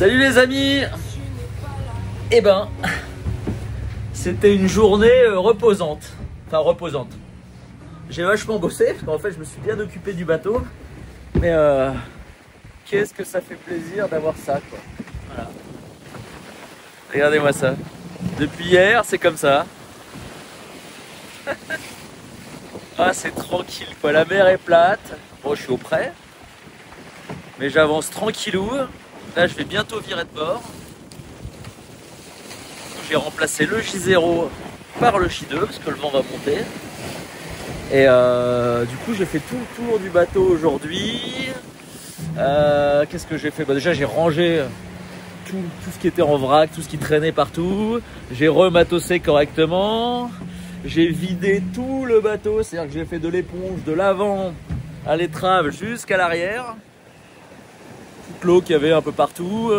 Salut les amis. Eh ben, c'était une journée reposante. Enfin reposante. J'ai vachement bossé parce qu'en fait je me suis bien occupé du bateau. Mais qu'est-ce que ça fait plaisir d'avoir ça quoi. Voilà. Regardez-moi ça. Depuis hier c'est comme ça. Ah c'est tranquille quoi. La mer est plate. Bon je suis au près. Mais j'avance tranquillou. Là je vais bientôt virer de bord. J'ai remplacé le J0 par le J2 parce que le vent va monter. Et du coup j'ai fait tout le tour du bateau aujourd'hui. Qu'est-ce que j'ai fait? Déjà j'ai rangé tout ce qui était en vrac, tout ce qui traînait partout. J'ai rematossé correctement. J'ai vidé tout le bateau, c'est-à-dire que j'ai fait de l'éponge de l'avant à l'étrave jusqu'à l'arrière. Toute l'eau qu'il y avait un peu partout,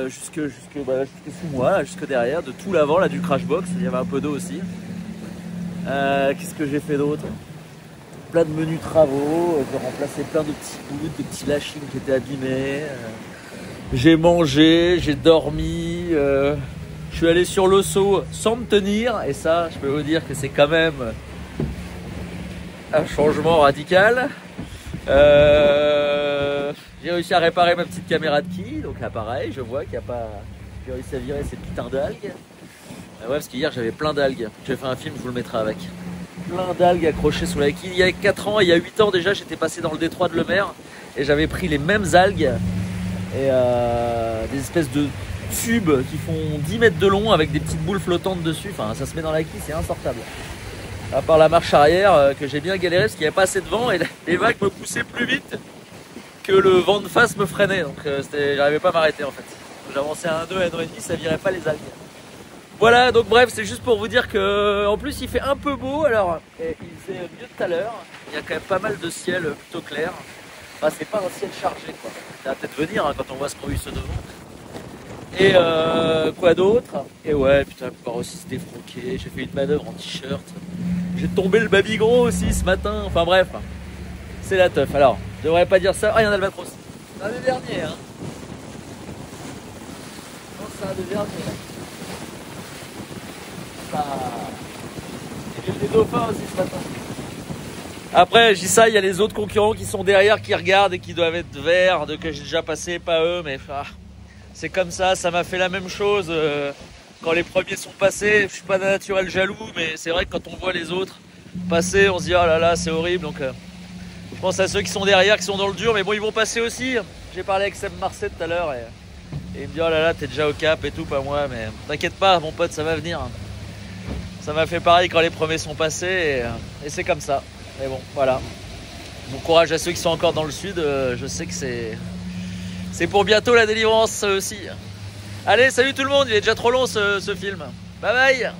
jusque sous moi, jusque derrière, de tout l'avant là du crash box, il y avait un peu d'eau aussi. Qu'est-ce que j'ai fait d'autre? Plein de menus travaux, j'ai remplacé plein de petits bouts, de petits lashings qui étaient abîmés. J'ai mangé, j'ai dormi, je suis allé sur le seau sans me tenir, et ça, je peux vous dire que c'est quand même un changement radical. J'ai réussi à réparer ma petite caméra de quille, donc là pareil, je vois qu'il n'y a pas... J'ai réussi à virer ces putains d'algues. Ouais, parce qu'hier j'avais plein d'algues. J'ai fait un film, je vous le mettrai avec. Plein d'algues accrochées sous la quille. Il y a 4 ans, il y a 8 ans déjà, j'étais passé dans le détroit de Lemaire et j'avais pris les mêmes algues et des espèces de tubes qui font 10 mètres de long avec des petites boules flottantes dessus. Enfin, ça se met dans la quille, c'est insortable. À part la marche arrière que j'ai bien galéré parce qu'il n'y avait pas assez de vent et les vagues me poussaient plus vite que le vent de face me freinait. Donc j'arrivais pas à m'arrêter en fait. J'avançais à 1,2, à 1,5, ça virait pas les algues. Voilà, donc bref, c'est juste pour vous dire que en plus il fait un peu beau. Alors, il faisait mieux tout à l'heure. Il y a quand même pas mal de ciel plutôt clair. Enfin, c'est pas un ciel chargé quoi. Ça va peut-être venir hein, quand on voit ce qu'on se devant. Et quoi d'autre? Et ouais, putain, la plupart aussi c'était froqué. J'ai fait une manœuvre en t-shirt. J'ai tombé le babygros aussi ce matin. Enfin bref, c'est la teuf. Alors, je devrais pas dire ça. Ah, il y en a le albatros. C'est un des derniers, hein. Non, c'est un des derniers. Ah. Il y a des dauphins aussi ce matin. Après, je dis ça, il y a les autres concurrents qui sont derrière, qui regardent et qui doivent être verts, que j'ai déjà passé, pas eux, mais c'est comme ça m'a fait la même chose quand les premiers sont passés. Je suis pas d'un naturel jaloux, mais c'est vrai que quand on voit les autres passer, on se dit oh là là, c'est horrible. Donc je pense à ceux qui sont derrière, qui sont dans le dur, mais bon, ils vont passer aussi. J'ai parlé avec Seb Marcet tout à l'heure et il me dit oh là là, t'es déjà au cap et tout, pas moi, mais t'inquiète pas, mon pote, ça va venir. Ça m'a fait pareil quand les premiers sont passés et c'est comme ça. Mais bon, voilà. Bon courage à ceux qui sont encore dans le sud. Je sais que c'est pour bientôt la délivrance aussi. Allez, salut tout le monde. Il est déjà trop long ce film. Bye bye.